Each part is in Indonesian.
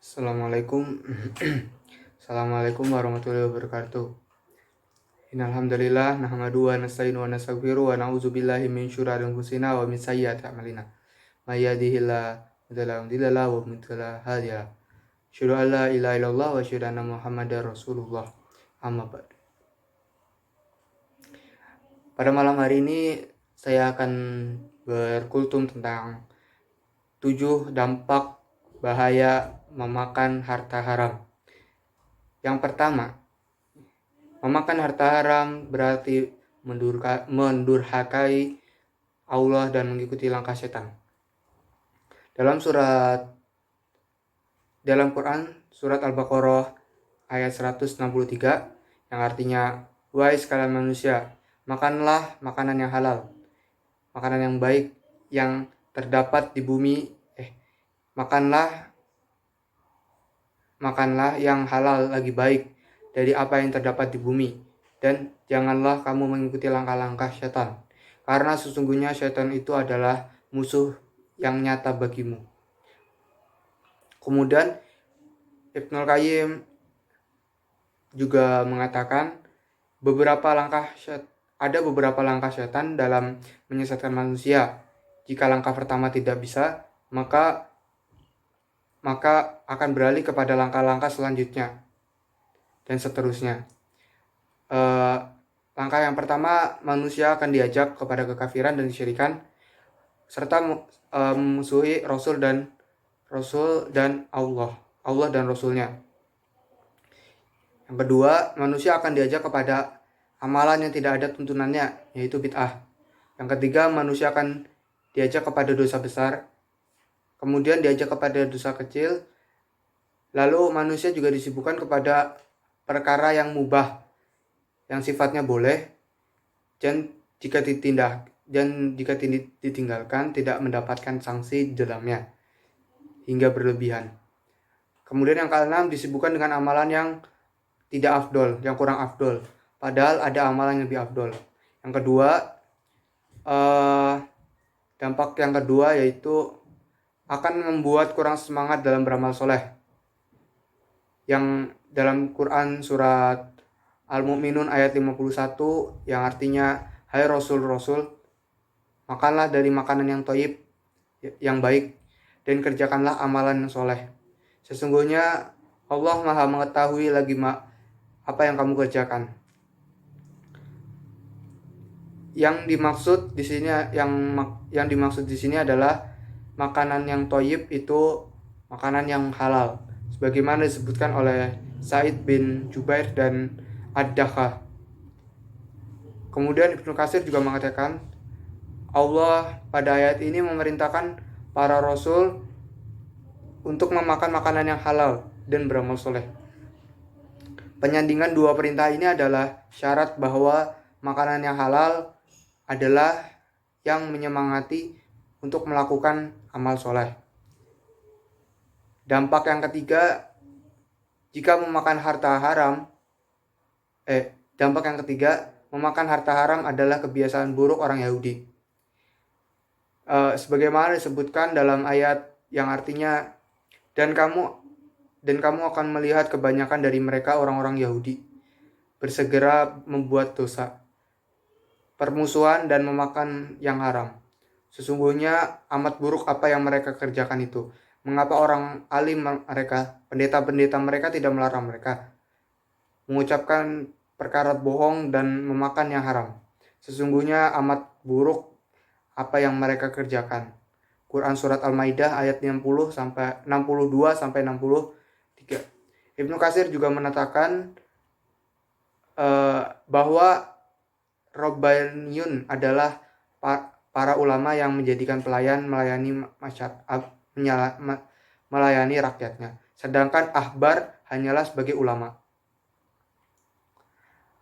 Assalamualaikum. Assalamualaikum warahmatullahi wabarakatuh. Innal hamdalillah nahmadu wa nasta'inu wa nastaghfiru wa na'udzu billahi min syururi anfusina wa min sayyiati a'malina. May yahdihillahu fala mudilla lahu wa may yudlil fala hadiya lahu. Asyhadu an la ilaha illallah wa asyhadu anna Muhammadar Rasulullah. Amma ba'd. Pada malam hari ini saya akan berkultum tentang 7 dampak bahaya memakan harta haram. Yang pertama, memakan harta haram berarti mendurhakai Allah dan mengikuti langkah setan. Dalam Quran, surat Al-Baqarah ayat 163, yang artinya, "Wahai sekalian manusia, makanlah makanan yang halal, makanan yang baik yang terdapat di bumi, makanlah yang halal lagi baik dari apa yang terdapat di bumi, dan janganlah kamu mengikuti langkah-langkah setan, karena sesungguhnya setan itu adalah musuh yang nyata bagimu." Kemudian Ibnul Qayyim juga mengatakan ada beberapa langkah setan dalam menyesatkan manusia. Jika langkah pertama tidak bisa, maka akan beralih kepada langkah-langkah selanjutnya dan seterusnya. Langkah yang pertama, manusia akan diajak kepada kekafiran dan kesyirikan serta memusuhi Rasul dan Allah dan Rasulnya. Yang kedua, manusia akan diajak kepada amalan yang tidak ada tuntunannya, yaitu bid'ah. Yang ketiga, manusia akan diajak kepada dosa besar, kemudian diajak kepada dosa kecil, lalu manusia juga disibukkan kepada perkara yang mubah, yang sifatnya boleh, dan jika ditinggalkan tidak mendapatkan sanksi di dalamnya hingga berlebihan. Kemudian yang keenam, disibukkan dengan amalan yang tidak afdol, yang kurang afdol, padahal ada amalan yang lebih afdol. Yang kedua, dampak yang kedua yaitu akan membuat kurang semangat dalam beramal soleh. Yang dalam Quran surat Al-Mu'minun ayat 51, yang artinya, "Hai Rasul-Rasul, makanlah dari makanan yang thayyib, yang baik, dan kerjakanlah amalan yang soleh. Sesungguhnya Allah Maha mengetahui lagi apa yang kamu kerjakan." Yang dimaksud di sini adalah makanan yang thayyib itu makanan yang halal, sebagaimana disebutkan oleh Sa'id bin Jubair dan Ad-Dakhah. Kemudian Ibnu Katsir juga mengatakan, Allah pada ayat ini memerintahkan para rasul untuk memakan makanan yang halal dan beramal soleh. Penyandingan dua perintah ini adalah syarat bahwa makanan yang halal adalah yang menyemangati untuk melakukan amal soleh. Dampak yang ketiga, memakan harta haram adalah kebiasaan buruk orang Yahudi. Sebagaimana disebutkan dalam ayat yang artinya, dan kamu akan melihat kebanyakan dari mereka orang-orang Yahudi bersegera membuat dosa, permusuhan, dan memakan yang haram. Sesungguhnya amat buruk apa yang mereka kerjakan itu. Mengapa orang alim mereka, pendeta-pendeta mereka tidak melarang mereka mengucapkan perkara bohong dan memakan yang haram? Sesungguhnya amat buruk apa yang mereka kerjakan. Quran surat Al-Maidah ayat 62 sampai 63. Ibnu Katsir juga mengatakan bahwa Rabbaniyun adalah para ulama yang menjadikan pelayan melayani rakyatnya, sedangkan ahbar hanyalah sebagai ulama.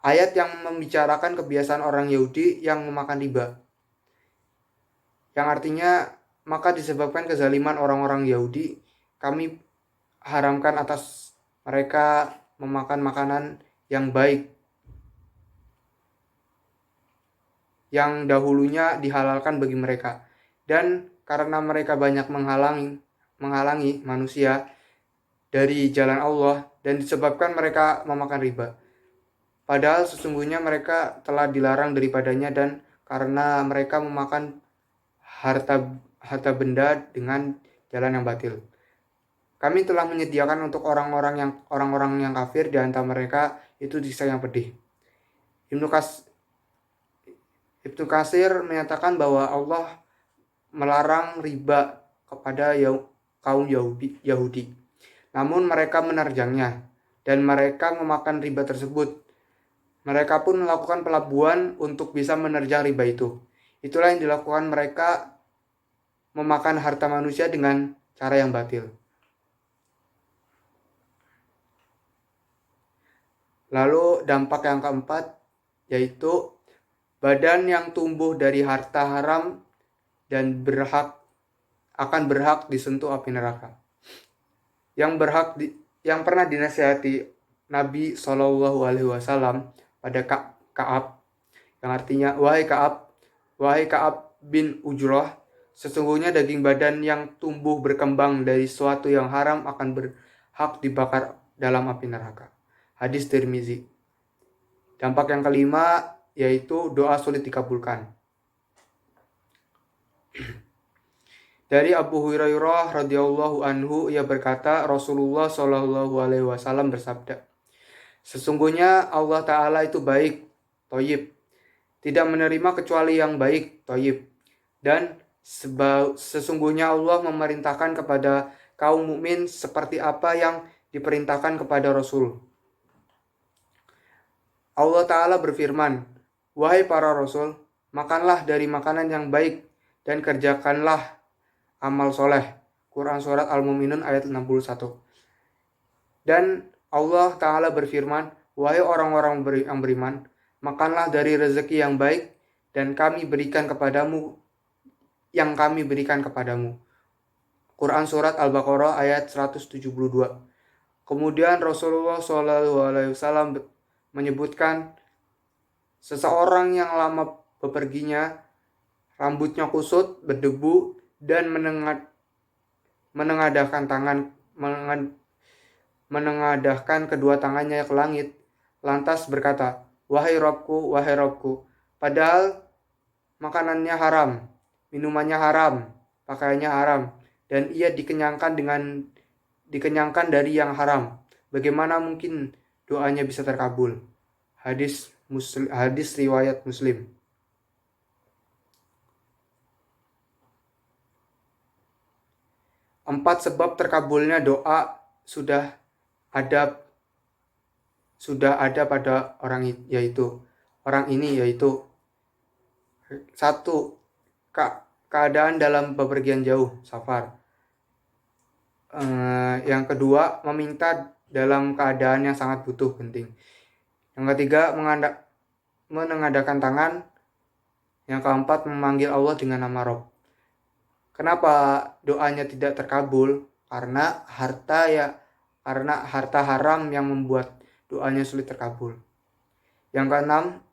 Ayat yang membicarakan kebiasaan orang Yahudi yang memakan riba, yang artinya, maka disebabkan kezaliman orang-orang Yahudi, kami haramkan atas mereka memakan makanan yang baik yang dahulunya dihalalkan bagi mereka. Dan karena mereka banyak menghalangi manusia, dari jalan Allah dan disebabkan mereka memakan riba. Padahal sesungguhnya mereka telah dilarang daripadanya dan karena mereka memakan harta benda dengan jalan yang batil. Kami telah menyediakan untuk orang-orang yang kafir di antara mereka itu siksa yang pedih. Ibnu Katsir menyatakan bahwa Allah melarang riba kepada kaum Yahudi. Namun mereka menerjangnya dan mereka memakan riba tersebut. Mereka pun melakukan pelabuhan untuk bisa menerjang riba itu. Itulah yang dilakukan mereka, memakan harta manusia dengan cara yang batil. Lalu dampak yang keempat yaitu badan yang tumbuh dari harta haram dan akan berhak disentuh api neraka. Yang pernah dinasihati Nabi SAW pada Ka'ab, yang artinya wahai Ka'ab bin Ujrah, sesungguhnya daging badan yang tumbuh berkembang dari sesuatu yang haram akan berhak dibakar dalam api neraka. Hadis Tirmizi. Dampak yang kelima yaitu doa sulit dikabulkan. Dari Abu Hurairah radhiyallahu anhu, ia berkata, Rasulullah shallallahu alaihi wasallam bersabda, sesungguhnya Allah Ta'ala itu baik, thayyib, tidak menerima kecuali yang baik, thayyib, dan sesungguhnya Allah memerintahkan kepada kaum mukmin seperti apa yang diperintahkan kepada Rasul. Allah Ta'ala berfirman, wahai para Rasul, makanlah dari makanan yang baik dan kerjakanlah amal soleh. Quran Surat Al-Mu'minun ayat 61. Dan Allah Ta'ala berfirman, wahai orang-orang yang beriman, makanlah dari rezeki yang baik dan kami berikan kepadamu Quran Surat Al-Baqarah ayat 172. Kemudian Rasulullah SAW menyebutkan, seseorang yang lama beperginya, rambutnya kusut, berdebu, dan menengadahkan kedua tangannya ke langit, lantas berkata, wahai Robku, padahal makanannya haram, minumannya haram, pakaiannya haram, dan ia dikenyangkan dari yang haram. Bagaimana mungkin doanya bisa terkabul? Hadis riwayat Muslim. Empat sebab terkabulnya doa sudah ada pada orang ini yaitu 1. Keadaan dalam bepergian jauh, safar. Yang kedua, meminta dalam keadaan yang sangat butuh, penting. Yang ketiga, menengadahkan tangan. Yang keempat, memanggil Allah dengan nama Rabb. Kenapa doanya tidak terkabul? Karena harta haram yang membuat doanya sulit terkabul. Yang keenam,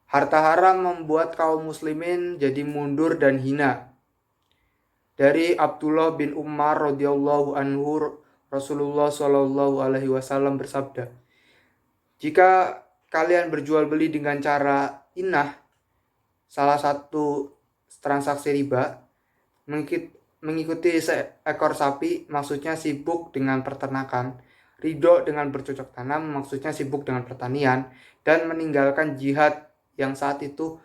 harta haram membuat kaum muslimin jadi mundur dan hina. Dari Abdullah bin Umar radhiyallahu anhu, Rasulullah shallallahu alaihi wasallam bersabda, jika kalian berjual beli dengan cara inah, salah satu transaksi riba, mengikuti seekor sapi, maksudnya sibuk dengan peternakan, ridho dengan bercocok tanam, maksudnya sibuk dengan pertanian, dan meninggalkan jihad yang saat itu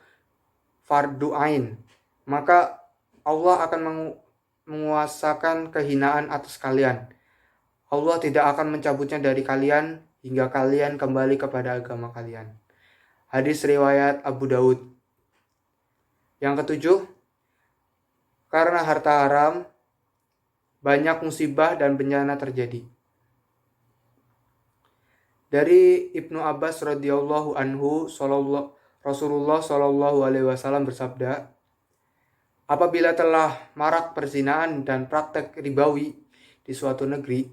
fardu ain, maka Allah akan menguasakan kehinaan atas kalian. Allah tidak akan mencabutnya dari kalian hingga kalian kembali kepada agama kalian. Hadis riwayat Abu Daud. Yang ketujuh, karena harta haram, banyak musibah dan bencana terjadi. Dari Ibnu Abbas radhiyallahu anhu, Rasulullah shallallahu alaihi wasallam bersabda, apabila telah marak perzinaan dan praktek ribawi di suatu negeri,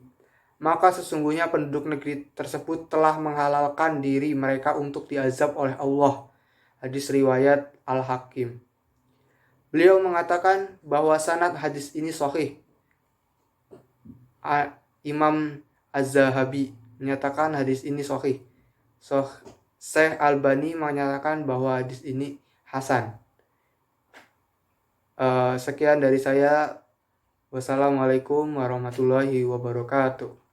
maka sesungguhnya penduduk negeri tersebut telah menghalalkan diri mereka untuk diazab oleh Allah. Hadis riwayat Al-Hakim. Beliau mengatakan bahwa sanad hadis ini sahih. Imam Az-Zahabi menyatakan hadis ini sahih. Syekh Albani menyatakan bahwa hadis ini hasan. Sekian dari saya. Wassalamualaikum warahmatullahi wabarakatuh.